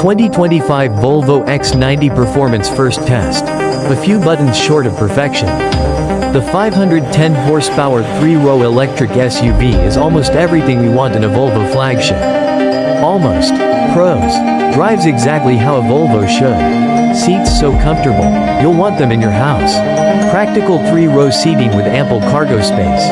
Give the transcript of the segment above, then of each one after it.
2025 Volvo EX90 Performance first test. A few buttons short of perfection. The 510 horsepower 3-row electric SUV is almost everything we want in a Volvo flagship. Almost. Pros. Drives exactly how a Volvo should. Seats so comfortable, you'll want them in your house. Practical 3-row seating with ample cargo space.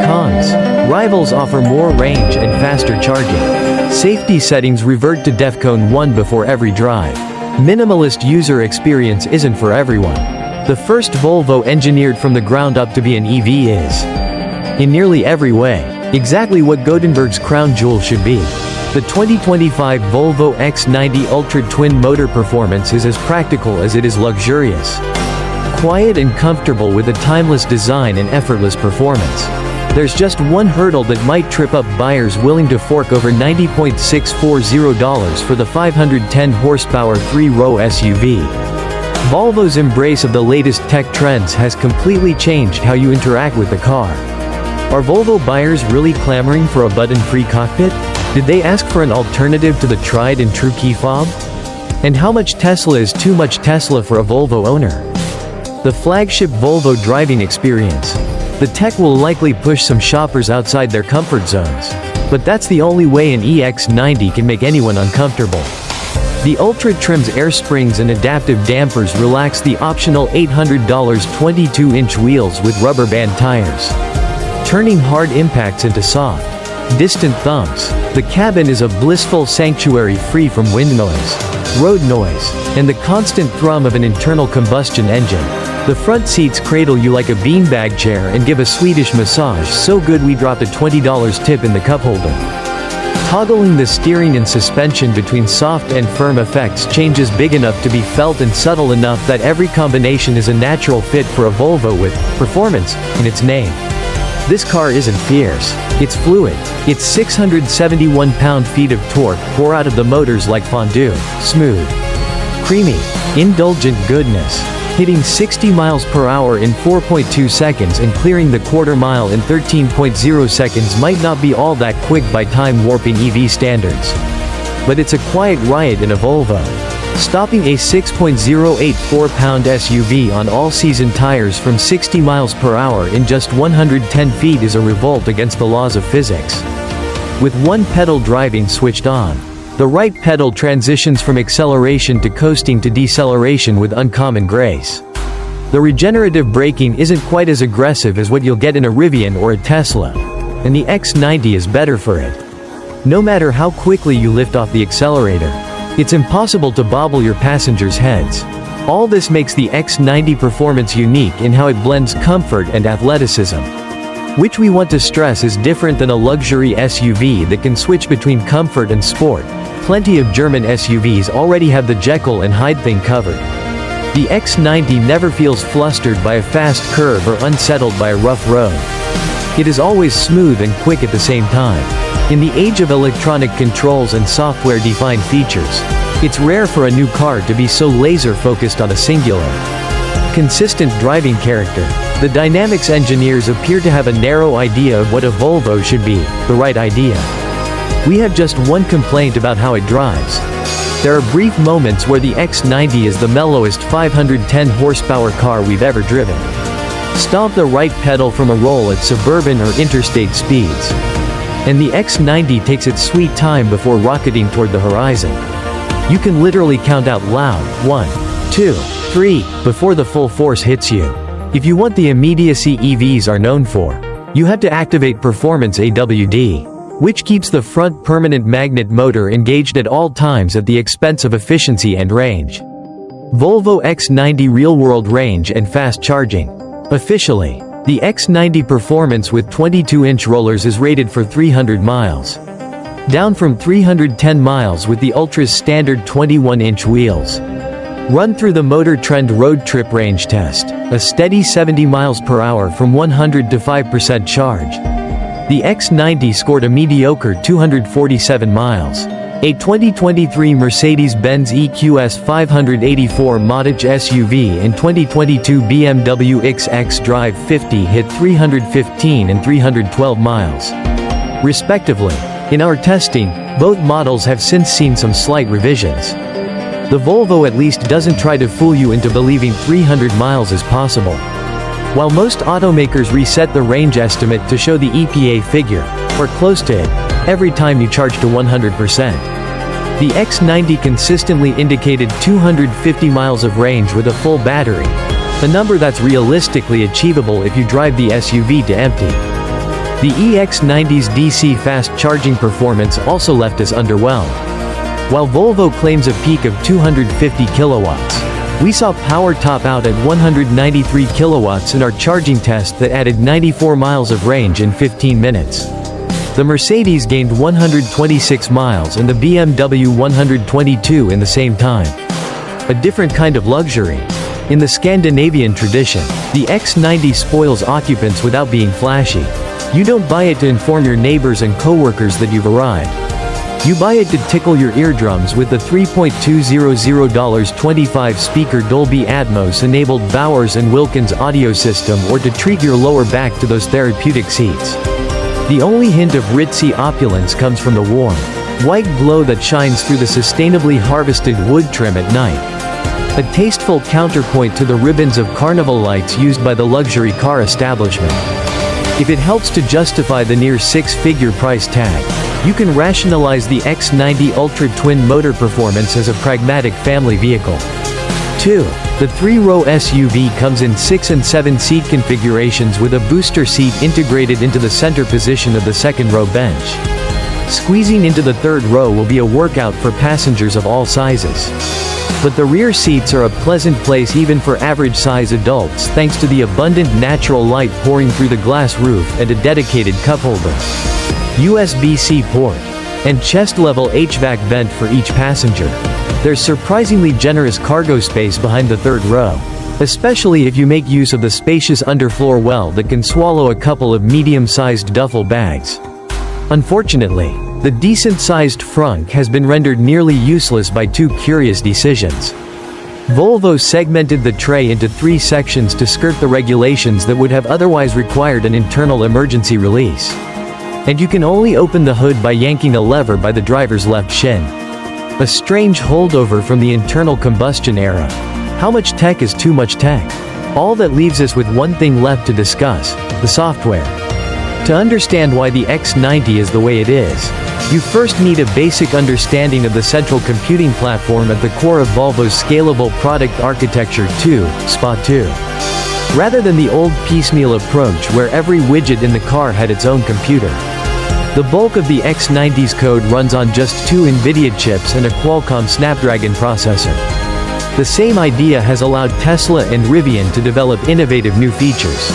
Cons. Rivals offer more range and faster charging. Safety settings revert to DEFCON 1 before every drive. Minimalist user experience isn't for everyone. The first Volvo engineered from the ground up to be an EV is, in nearly every way, exactly what Gothenburg's crown jewel should be. The 2025 Volvo EX90 Ultra Twin Motor Performance is as practical as it is luxurious. Quiet and comfortable with a timeless design and effortless performance. There's just one hurdle that might trip up buyers willing to fork over $90,640 for the 510 horsepower 3-row SUV. Volvo's embrace of the latest tech trends has completely changed how you interact with the car. Are Volvo buyers really clamoring for a button-free cockpit? Did they ask for an alternative to the tried and true key fob? And how much Tesla is too much Tesla for a Volvo owner? The flagship Volvo driving experience. The tech will likely push some shoppers outside their comfort zones. But that's the only way an EX90 can make anyone uncomfortable. The Ultra trim's air springs and adaptive dampers relax the optional $800 22-inch wheels with rubber band tires, turning hard impacts into soft, distant thumps. The cabin is a blissful sanctuary free from wind noise, road noise, and the constant thrum of an internal combustion engine. The front seats cradle you like a beanbag chair and give a Swedish massage so good we dropped a $20 tip in the cup holder. Toggling the steering and suspension between soft and firm effects changes big enough to be felt and subtle enough that every combination is a natural fit for a Volvo with performance in its name. This car isn't fierce, it's fluid. Its 671 pound-feet of torque pour out of the motors like fondue, smooth, creamy, indulgent goodness. Hitting 60 miles per hour in 4.2 seconds and clearing the quarter mile in 13.0 seconds might not be all that quick by time-warping EV standards. But it's a quiet riot in a Volvo. Stopping a 6.084-pound SUV on all-season tires from 60 miles per hour in just 110 feet is a revolt against the laws of physics. With one pedal driving switched on, the right pedal transitions from acceleration to coasting to deceleration with uncommon grace. The regenerative braking isn't quite as aggressive as what you'll get in a Rivian or a Tesla, and the EX90 is better for it. No matter how quickly you lift off the accelerator, it's impossible to bobble your passengers' heads. All this makes the EX90 Performance unique in how it blends comfort and athleticism, which we want to stress is different than a luxury SUV that can switch between comfort and sport. Plenty of German SUVs already have the Jekyll and Hyde thing covered. The EX90 never feels flustered by a fast curve or unsettled by a rough road. It is always smooth and quick at the same time. In the age of electronic controls and software-defined features, it's rare for a new car to be so laser-focused on a singular, consistent driving character. The Dynamics engineers appear to have a narrow idea of what a Volvo should be, the right idea. We have just one complaint about how it drives. There are brief moments where the EX90 is the mellowest 510 horsepower car we've ever driven. Stomp the right pedal from a roll at suburban or interstate speeds, and the EX90 takes its sweet time before rocketing toward the horizon. You can literally count out loud, 1, 2, 3, before the full force hits you. If you want the immediacy EVs are known for, you have to activate Performance AWD, which keeps the front permanent magnet motor engaged at all times at the expense of efficiency and range. Volvo EX90 real-world range and fast charging. Officially, the EX90 Performance with 22-inch rollers is rated for 300 miles. Down from 310 miles with the Ultra's standard 21-inch wheels. Run through the Motor Trend road trip range test, a steady 70 miles per hour from 100 to 5% charge. The EX90 scored a mediocre 247 miles. A 2023 Mercedes-Benz EQS 584 modded SUV and 2022 BMW X Drive 50 hit 315 and 312 miles, respectively. In our testing, both models have since seen some slight revisions. The Volvo at least doesn't try to fool you into believing 300 miles is possible. While most automakers reset the range estimate to show the EPA figure, or close to it, every time you charge to 100%. The X90 consistently indicated 250 miles of range with a full battery, a number that's realistically achievable if you drive the SUV to empty. The EX90's DC fast charging performance also left us underwhelmed. While Volvo claims a peak of 250 kilowatts, we saw power top out at 193 kilowatts in our charging test that added 94 miles of range in 15 minutes. The Mercedes gained 126 miles and the BMW 122 in the same time. A different kind of luxury. In the Scandinavian tradition, the X90 spoils occupants without being flashy. You don't buy it to inform your neighbors and coworkers that you've arrived. You buy it to tickle your eardrums with the $3,200 25-speaker Dolby Atmos-enabled Bowers & Wilkins audio system, or to treat your lower back to those therapeutic seats. The only hint of ritzy opulence comes from the warm, white glow that shines through the sustainably harvested wood trim at night. A tasteful counterpoint to the ribbons of carnival lights used by the luxury car establishment. If it helps to justify the near six-figure price tag, you can rationalize the X90 Ultra twin motor performance as a pragmatic family vehicle. 2. The 3-row SUV comes in 6 and 7 seat configurations with a booster seat integrated into the center position of the second-row bench. Squeezing into the third row will be a workout for passengers of all sizes. But the rear seats are a pleasant place even for average-size adults thanks to the abundant natural light pouring through the glass roof and a dedicated cup holder, USB-C port, and chest-level HVAC vent for each passenger. There's surprisingly generous cargo space behind the third row, especially if you make use of the spacious underfloor well that can swallow a couple of medium-sized duffel bags. Unfortunately, the decent-sized frunk has been rendered nearly useless by two curious decisions. Volvo segmented the tray into 3 sections to skirt the regulations that would have otherwise required an internal emergency release. And you can only open the hood by yanking a lever by the driver's left shin. A strange holdover from the internal combustion era. How much tech is too much tech? All that leaves us with one thing left to discuss: the software. To understand why the X90 is the way it is, you first need a basic understanding of the central computing platform at the core of Volvo's scalable product architecture SPA2. Rather than the old piecemeal approach where every widget in the car had its own computer. The bulk of the X90's code runs on just 2 NVIDIA chips and a Qualcomm Snapdragon processor. The same idea has allowed Tesla and Rivian to develop innovative new features,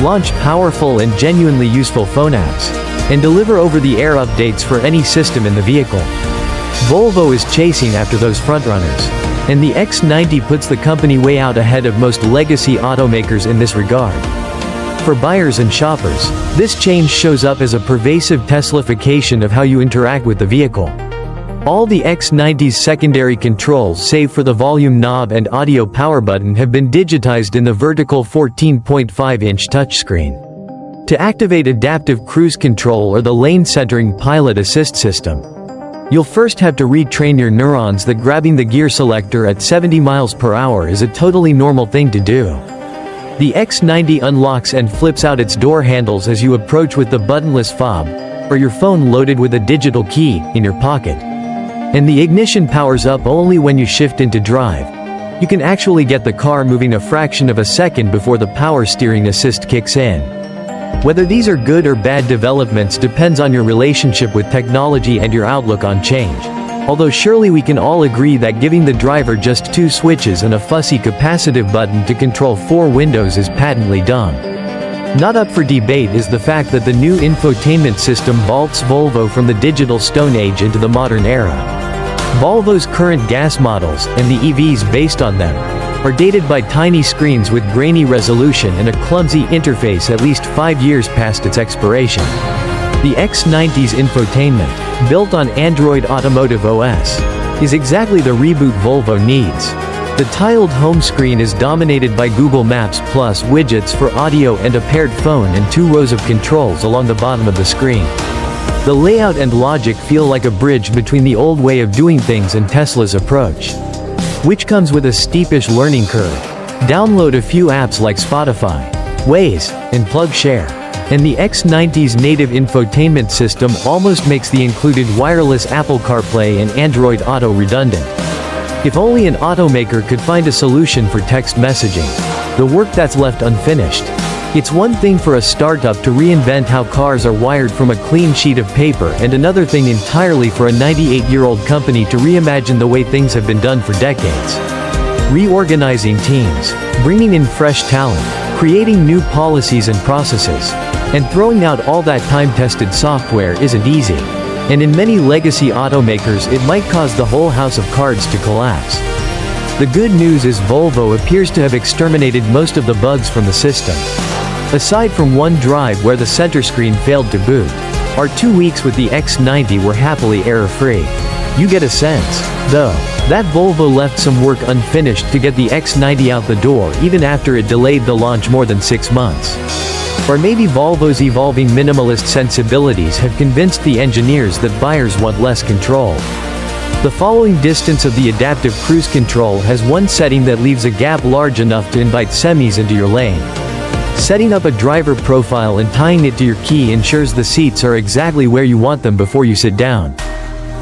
launch powerful and genuinely useful phone apps, and deliver over-the-air updates for any system in the vehicle. Volvo is chasing after those frontrunners, and the X90 puts the company way out ahead of most legacy automakers in this regard. For buyers and shoppers, this change shows up as a pervasive Teslafication of how you interact with the vehicle. All the X90's secondary controls save for the volume knob and audio power button have been digitized in the vertical 14.5-inch touchscreen. To activate adaptive cruise control or the lane-centering pilot assist system, you'll first have to retrain your neurons that grabbing the gear selector at 70 miles per hour is a totally normal thing to do. The X90 unlocks and flips out its door handles as you approach with the buttonless fob, or your phone loaded with a digital key, in your pocket. And the ignition powers up only when you shift into drive. You can actually get the car moving a fraction of a second before the power steering assist kicks in. Whether these are good or bad developments depends on your relationship with technology and your outlook on change. Although surely we can all agree that giving the driver just 2 switches and a fussy capacitive button to control 4 windows is patently dumb. Not up for debate is the fact that the new infotainment system vaults Volvo from the digital Stone Age into the modern era. Volvo's current gas models, and the EVs based on them, are dated by tiny screens with grainy resolution and a clumsy interface at least 5 years past its expiration. The X90's infotainment, built on Android Automotive OS, is exactly the reboot Volvo needs. The tiled home screen is dominated by Google Maps Plus widgets for audio and a paired phone and 2 rows of controls along the bottom of the screen. The layout and logic feel like a bridge between the old way of doing things and Tesla's approach, which comes with a steepish learning curve. Download a few apps like Spotify, Waze, and PlugShare. And the X90's native infotainment system almost makes the included wireless Apple CarPlay and Android Auto redundant. If only an automaker could find a solution for text messaging. The work that's left unfinished. It's one thing for a startup to reinvent how cars are wired from a clean sheet of paper, and another thing entirely for a 98-year-old company to reimagine the way things have been done for decades. Reorganizing teams, bringing in fresh talent, creating new policies and processes, and throwing out all that time-tested software isn't easy. And in many legacy automakers, it might cause the whole house of cards to collapse. The good news is Volvo appears to have exterminated most of the bugs from the system. Aside from one drive where the center screen failed to boot, our 2 weeks with the X90 were happily error-free. You get a sense, though, that Volvo left some work unfinished to get the X90 out the door even after it delayed the launch more than 6 months. Or maybe Volvo's evolving minimalist sensibilities have convinced the engineers that buyers want less control. The following distance of the adaptive cruise control has one setting that leaves a gap large enough to invite semis into your lane. Setting up a driver profile and tying it to your key ensures the seats are exactly where you want them before you sit down.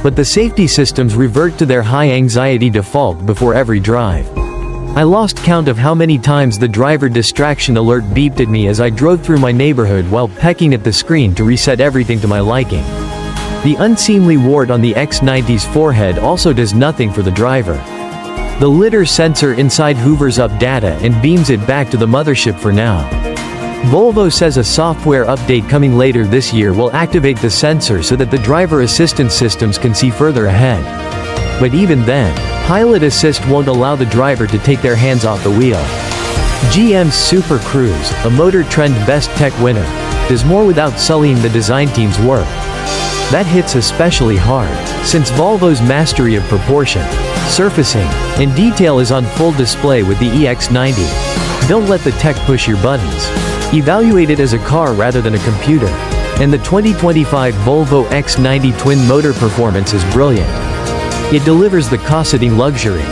But the safety systems revert to their high-anxiety default before every drive. I lost count of how many times the driver distraction alert beeped at me as I drove through my neighborhood while pecking at the screen to reset everything to my liking. The unseemly wart on the X90's forehead also does nothing for the driver. The lidar sensor inside hoovers up data and beams it back to the mothership for now. Volvo says a software update coming later this year will activate the sensor so that the driver assistance systems can see further ahead. But even then, Pilot Assist won't allow the driver to take their hands off the wheel. GM's Super Cruise, a Motor Trend Best Tech winner, does more without sullying the design team's work. That hits especially hard, since Volvo's mastery of proportion, surfacing, and detail is on full display with the EX90. Don't let the tech push your buttons. Evaluate it as a car rather than a computer. And the 2025 Volvo X90 twin-motor performance is brilliant. It delivers the cosseting luxury,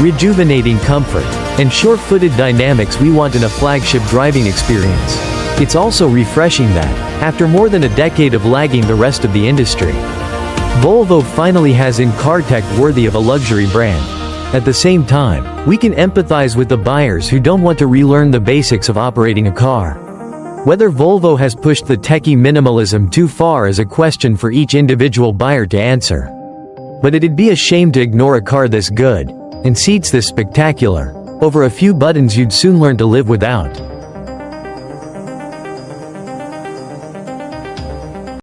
rejuvenating comfort, and sure-footed dynamics we want in a flagship driving experience. It's also refreshing that, after more than a decade of lagging the rest of the industry, Volvo finally has in-car tech worthy of a luxury brand. At the same time, we can empathize with the buyers who don't want to relearn the basics of operating a car. Whether Volvo has pushed the techie minimalism too far is a question for each individual buyer to answer. But it'd be a shame to ignore a car this good, and seats this spectacular, over a few buttons you'd soon learn to live without.